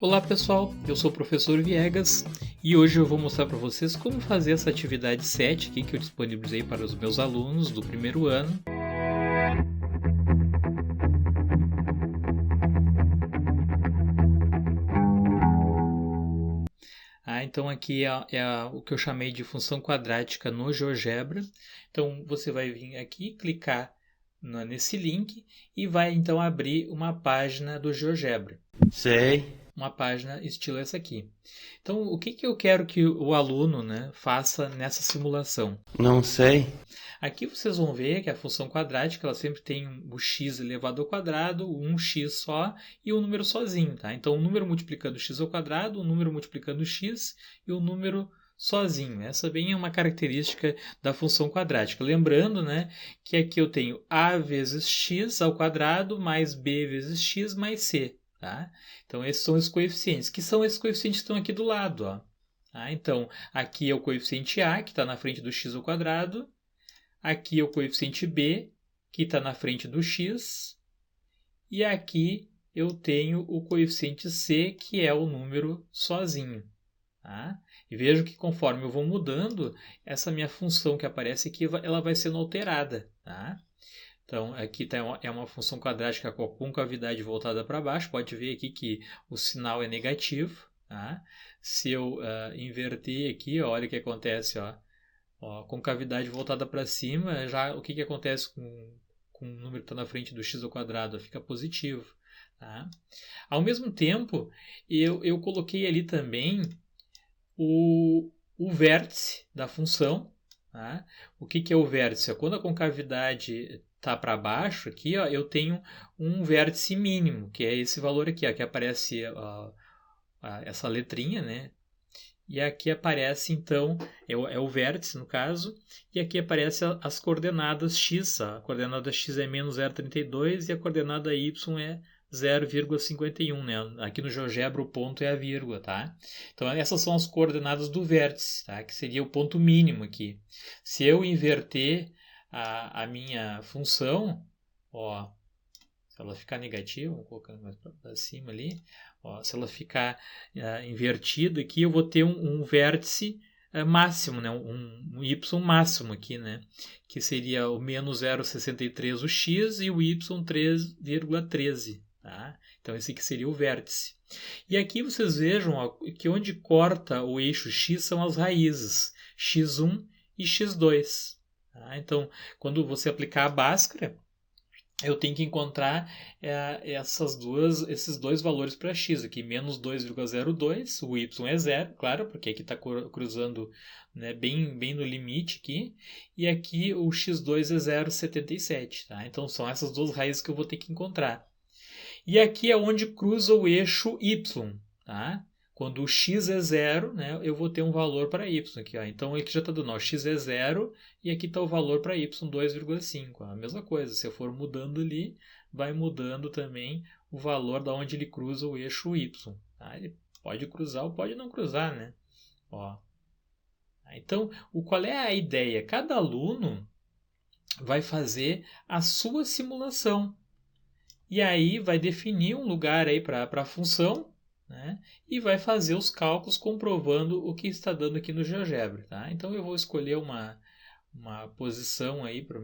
Olá pessoal, eu sou o professor Viegas e hoje eu vou mostrar para vocês como fazer essa atividade 7 aqui que eu disponibilizei para os meus alunos do primeiro ano. Então aqui é o que eu chamei de função quadrática no GeoGebra. Então você vai vir aqui, clicar nesse link e vai então abrir uma página do GeoGebra. Sei. Uma página estilo essa aqui. Então, o que eu quero que o aluno, faça nessa simulação? Não sei. Aqui vocês vão ver que a função quadrática ela sempre tem o x elevado ao quadrado, um x só e um número sozinho. Tá? Então, um número multiplicando x ao quadrado, um número multiplicando x e um número sozinho. Essa bem é uma característica da função quadrática. Lembrando, que aqui eu tenho a vezes x ao quadrado mais b vezes x mais c. Tá? Então, esses são os coeficientes. Que são esses coeficientes que estão aqui do lado. Ó. Tá? Então, aqui é o coeficiente a, que está na frente do x ao quadrado. Aqui é o coeficiente b, que está na frente do x. E aqui eu tenho o coeficiente c, que é o número sozinho. Tá? E vejo que conforme eu vou mudando, essa minha função que aparece aqui, ela vai sendo alterada. Tá? Então, aqui é uma função quadrática com a concavidade voltada para baixo. Pode ver aqui que o sinal é negativo. Tá? Se eu inverter aqui, olha o que acontece. Concavidade voltada para cima, já o que acontece com o número que está na frente do x ao quadrado? Fica positivo. Tá? Ao mesmo tempo, eu coloquei ali também o vértice da função. Tá? O que é o vértice? Quando a concavidade está para baixo, aqui eu tenho um vértice mínimo, que é esse valor aqui, que aparece essa letrinha, né? E aqui aparece, então, é o vértice, no caso, e aqui aparece as coordenadas x. A coordenada x é menos 0,32 e a coordenada y é 0,51. Né? Aqui no GeoGebra o ponto é a vírgula. Tá? Então, essas são as coordenadas do vértice, tá? Que seria o ponto mínimo aqui. Se eu inverter a minha função, se ela ficar negativa, vou colocando mais para cima ali, se ela ficar invertida aqui, eu vou ter um vértice máximo, né? um y máximo aqui, né? Que seria o menos 0,63 o x e o y 3,13. Tá? Então esse aqui seria o vértice. E aqui vocês vejam que onde corta o eixo x são as raízes, x1 e x2. Tá? Então, quando você aplicar a Bhaskara, eu tenho que encontrar esses dois valores para x. Aqui, menos 2,02, o y é zero, claro, porque aqui está cruzando, né, bem no limite aqui. E aqui o x2 é 0,77. Tá? Então, são essas duas raízes que eu vou ter que encontrar. E aqui é onde cruza o eixo y. Tá? Quando o x é zero, né, eu vou ter um valor para y aqui. Então, aqui já está dando, x é zero e aqui está o valor para y, 2,5. A mesma coisa, se eu for mudando ali, vai mudando também o valor da onde ele cruza o eixo y. Tá? Ele pode cruzar ou pode não cruzar, né? Então, qual é a ideia? Cada aluno vai fazer a sua simulação. E aí vai definir um lugar aí para a função, né? E vai fazer os cálculos comprovando o que está dando aqui no GeoGebra. Tá? Então eu vou escolher uma posição aí para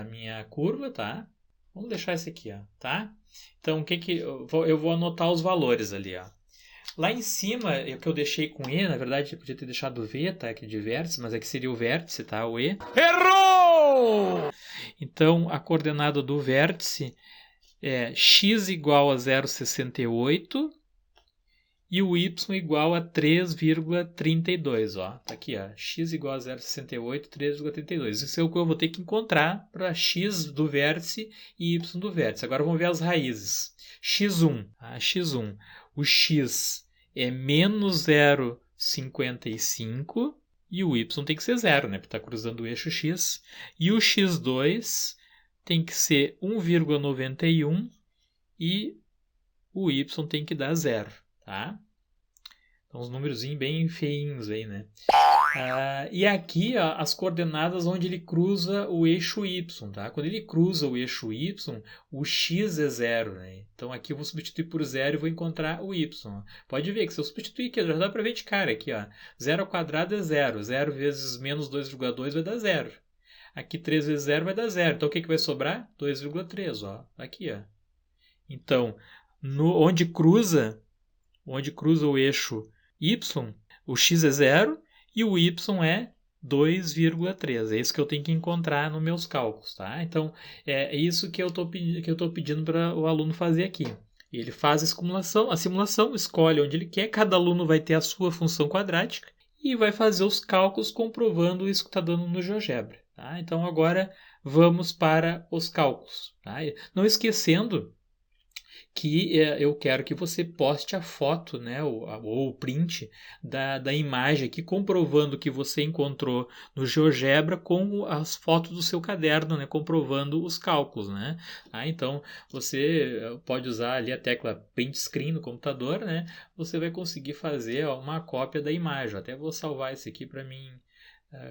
a minha curva. Tá? Vamos deixar esse aqui. Tá? Então eu vou anotar os valores ali. Lá em cima, o que eu deixei com E, na verdade eu podia ter deixado V, tá? Aqui de vértice, mas aqui seria o vértice, tá? O E. Errou! Então a coordenada do vértice é x igual a 0,68 e o y igual a 3,32. Tá aqui, x igual a 0,68, 3,32. Isso é o que eu vou ter que encontrar para x do vértice e y do vértice. Agora vamos ver as raízes. x1. x1. O x é menos 0,55 e o y tem que ser zero, né? Porque está cruzando o eixo x. E o x2 tem que ser 1,91 e o y tem que dar zero, tá? Então, os números bem feinhos aí, né? E aqui ó, as coordenadas onde ele cruza o eixo y. Tá? Quando ele cruza o eixo y, o x é 0. Né? Então aqui eu vou substituir por 0 e vou encontrar o y. Pode ver que se eu substituir aqui, já dá para ver de cara aqui. Ó, 0 ao quadrado é 0. 0 vezes menos 2,2 vai dar 0. Aqui 3 vezes 0 vai dar 0. Então o que vai sobrar? 2,3. Aqui. Ó. Então, onde cruza o eixo y, o x é 0 e o y é 2,3. É isso que eu tenho que encontrar nos meus cálculos. Tá? Então, é isso que eu estou pedindo para o aluno fazer aqui. Ele faz a simulação, escolhe onde ele quer, cada aluno vai ter a sua função quadrática e vai fazer os cálculos comprovando isso que está dando no GeoGebra. Tá? Então, agora vamos para os cálculos. Tá? Não esquecendo que eu quero que você poste a foto, né, ou o print da imagem aqui, comprovando que você encontrou no GeoGebra com as fotos do seu caderno, né, comprovando os cálculos. Né? Então, você pode usar ali a tecla print screen no computador, né? Você vai conseguir fazer uma cópia da imagem. Até vou salvar esse aqui para mim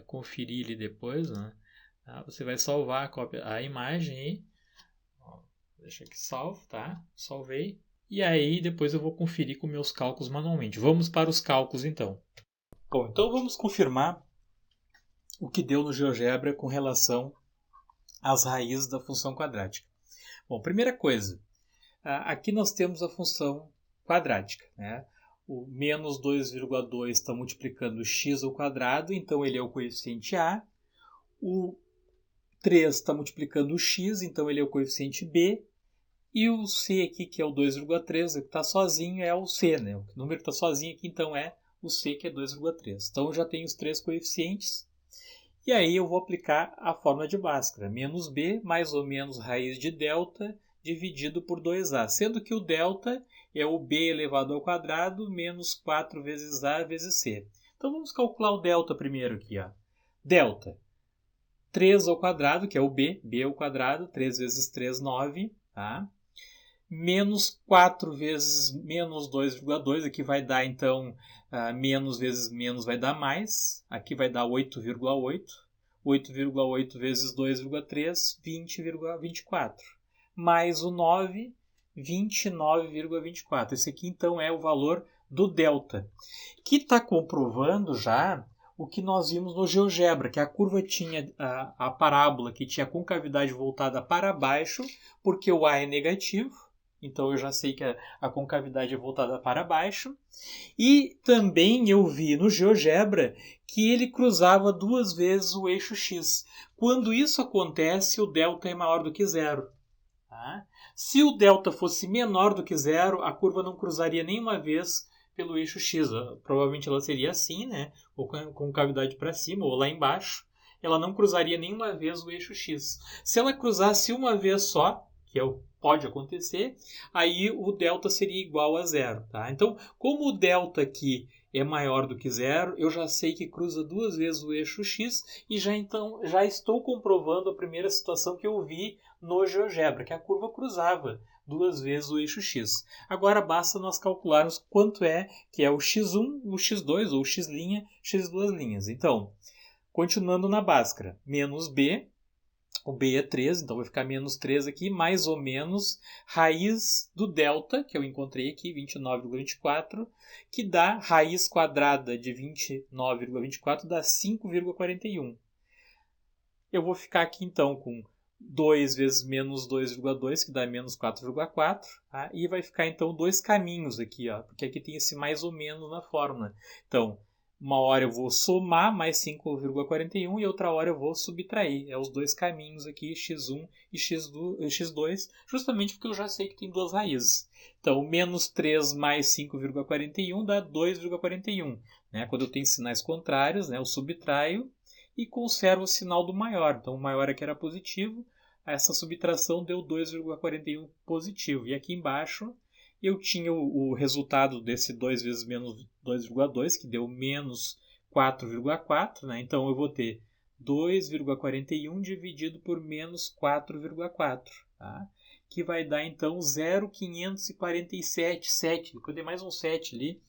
conferir ali depois. Né? Você vai salvar a imagem aí. Deixa aqui salvo, tá? Salvei. E aí depois eu vou conferir com meus cálculos manualmente. Vamos para os cálculos então. Bom, então vamos confirmar o que deu no GeoGebra com relação às raízes da função quadrática. Bom, primeira coisa. Aqui nós temos a função quadrática. Né? O menos 2,2 está multiplicando x ao quadrado, então ele é o coeficiente A. O 3 está multiplicando o x, então ele é o coeficiente b. E o c aqui, que é o 2,3, que está sozinho, é o c. Né? O número que está sozinho aqui, então, é o c, que é 2,3. Então, eu já tenho os três coeficientes. E aí eu vou aplicar a fórmula de Bhaskara. Menos b, mais ou menos raiz de delta, dividido por 2a. Sendo que o delta é o b elevado ao quadrado, menos 4 vezes a vezes c. Então, vamos calcular o delta primeiro aqui. Ó. Delta. 3 ao quadrado, que é o b ao quadrado, 3 vezes 3, 9, tá? Menos 4 vezes menos 2,2, aqui vai dar, então, menos vezes menos vai dar mais, aqui vai dar 8,8, 8,8 vezes 2,3, 20,24, mais o 9, 29,24. Esse aqui, então, é o valor do delta, que está comprovando já o que nós vimos no GeoGebra, que a curva tinha a parábola que tinha a concavidade voltada para baixo, porque o A é negativo, então eu já sei que a concavidade é voltada para baixo. E também eu vi no GeoGebra que ele cruzava duas vezes o eixo X. Quando isso acontece, o delta é maior do que zero. Tá? Se o delta fosse menor do que zero, a curva não cruzaria nenhuma vez pelo eixo X. Provavelmente ela seria assim, né? Ou com concavidade para cima, ou lá embaixo. Ela não cruzaria nenhuma vez o eixo X. Se ela cruzasse uma vez só, que pode acontecer, aí o delta seria igual a zero. Tá? Então, como o delta aqui é maior do que zero, eu já sei que cruza duas vezes o eixo X e já estou comprovando a primeira situação que eu vi no GeoGebra, que a curva cruzava duas vezes o eixo X. Agora basta nós calcularmos quanto que é o x1, o x2 ou x', x2'. Então, continuando na Bhaskara, menos b, o b é 3, então vai ficar menos 3 aqui, mais ou menos raiz do delta, que eu encontrei aqui, 29,24, que dá raiz quadrada de 29,24, dá 5,41. Eu vou ficar aqui então com 2 vezes menos 2,2, que dá menos 4,4, tá? E vai ficar então dois caminhos aqui, ó, porque aqui tem esse mais ou menos na fórmula. Então, uma hora eu vou somar mais 5,41 e outra hora eu vou subtrair. É os dois caminhos aqui, x1 e x2, justamente porque eu já sei que tem duas raízes. Então, menos 3 mais 5,41 dá 2,41. Né? Quando eu tenho sinais contrários, né, eu subtraio e conservo o sinal do maior. Então, o maior aqui era positivo, essa subtração deu 2,41 positivo. E aqui embaixo eu tinha o resultado desse 2 vezes menos 2,2, que deu menos 4,4. Né? Então, eu vou ter 2,41 dividido por menos 4,4. Tá? Que vai dar, então, 0,547,7. Eu dei mais um 7 ali.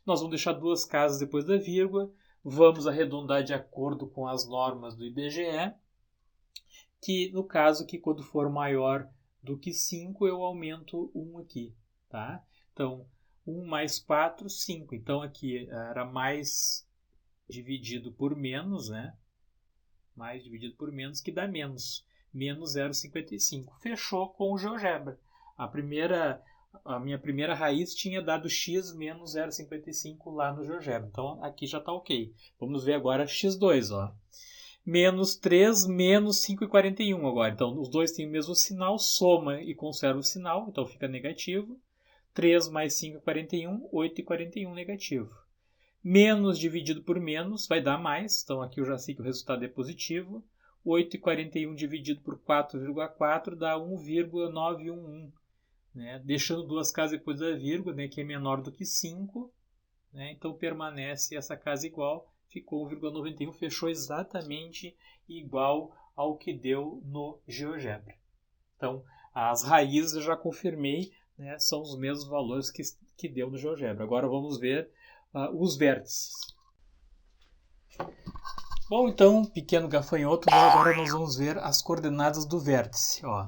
Nós vamos deixar duas casas depois da vírgula. Vamos arredondar de acordo com as normas do IBGE, que no caso que quando for maior do que 5, eu aumento 1 aqui, tá? Então, 1 mais 4, 5. Então, aqui era mais dividido por menos, né? Mais dividido por menos, que dá menos. Menos 0,55. Fechou com o GeoGebra. A minha primeira raiz tinha dado x menos 0,55 lá no GeoGebra. Então, aqui já está ok. Vamos ver agora x2, ó. Menos 3, menos 5,41 agora. Então, os dois têm o mesmo sinal, soma e conserva o sinal, então fica negativo. 3 mais 5,41, 8,41 negativo. Menos dividido por menos vai dar mais, então aqui eu já sei que o resultado é positivo. 8,41 dividido por 4,4 dá 1,911. Né? Deixando duas casas depois da vírgula, né, que é menor do que 5. Né? Então permanece essa casa igual. Ficou 1,91, fechou exatamente igual ao que deu no GeoGebra. Então, as raízes eu já confirmei, né, são os mesmos valores que deu no GeoGebra. Agora vamos ver os vértices. Bom, então, pequeno gafanhoto, agora nós vamos ver as coordenadas do vértice. Ó.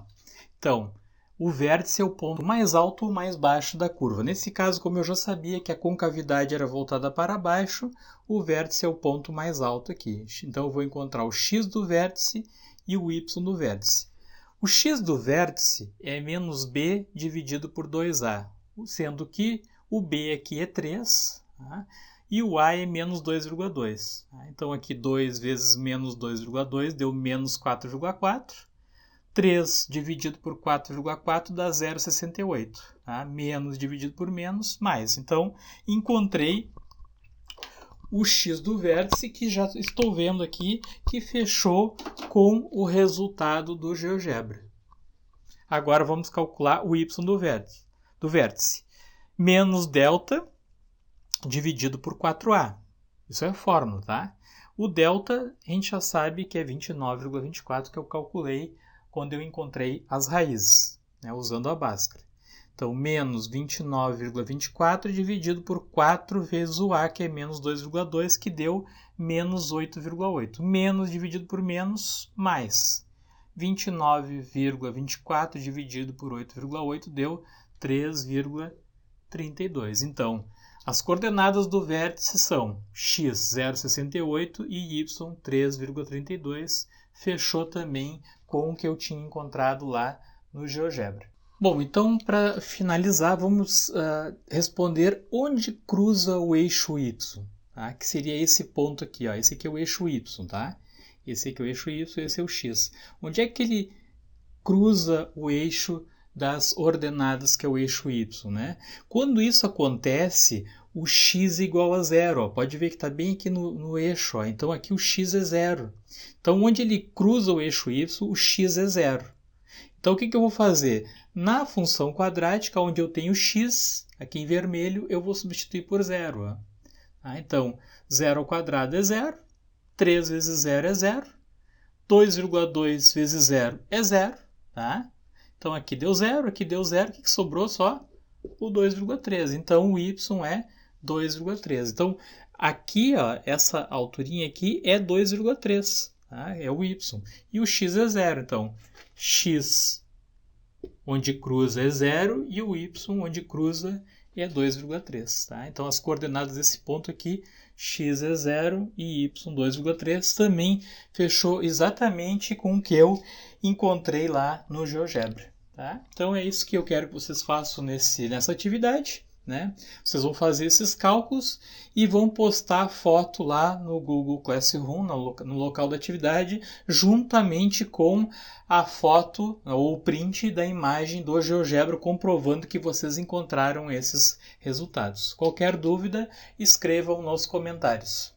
Então, o vértice é o ponto mais alto ou mais baixo da curva. Nesse caso, como eu já sabia que a concavidade era voltada para baixo, o vértice é o ponto mais alto aqui. Então, eu vou encontrar o x do vértice e o y do vértice. O x do vértice é menos b dividido por 2a, sendo que o b aqui é 3, tá? E o a é menos 2,2. Tá? Então, aqui 2 vezes menos 2,2 deu menos 4,4. 3 dividido por 4,4 dá 0,68. Tá? Menos dividido por menos, mais. Então, encontrei o x do vértice, que já estou vendo aqui, que fechou com o resultado do GeoGebra. Agora, vamos calcular o y do vértice. Menos delta dividido por 4a. Isso é a fórmula, tá? O delta, a gente já sabe que é 29,24, que eu calculei quando eu encontrei as raízes, né, usando a Bhaskara. Então, menos 29,24 dividido por 4 vezes o A, que é menos 2,2, que deu menos 8,8. Menos dividido por menos, mais. 29,24 dividido por 8,8 deu 3,32. Então, as coordenadas do vértice são x 0,68 e y 3,32. Fechou também com o que eu tinha encontrado lá no GeoGebra. Bom, então para finalizar, vamos responder onde cruza o eixo y, tá? Que seria esse ponto aqui, ó. Esse aqui é o eixo y, tá? Esse aqui é o eixo y, esse é o x. Onde é que ele cruza o eixo das ordenadas, que é o eixo y, né? Quando isso acontece, o x é igual a zero, ó. Pode ver que está bem aqui no eixo, ó. Então aqui o x é zero. Então onde ele cruza o eixo y, o x é zero. Então o que eu vou fazer? Na função quadrática, onde eu tenho x, aqui em vermelho, eu vou substituir por zero. Ó. Tá? Então, 0 ao quadrado é zero, 3 vezes 0 é zero, 2,2 vezes 0 é zero. Tá? Então aqui deu zero, aqui deu zero, o que sobrou? Só o 2,13. Então o y é 2,13. Então aqui, ó, essa alturinha aqui é 2,3. Tá? É o y. E o x é zero. Então x onde cruza é zero e o y onde cruza é 2,3. Tá? Então as coordenadas desse ponto aqui, x é 0 e y 2,3, também fechou exatamente com o que eu encontrei lá no GeoGebra. Tá? Então é isso que eu quero que vocês façam nessa atividade. Né? Vocês vão fazer esses cálculos e vão postar a foto lá no Google Classroom, no local da atividade, juntamente com a foto ou o print da imagem do GeoGebra, comprovando que vocês encontraram esses resultados. Qualquer dúvida, escrevam nos comentários.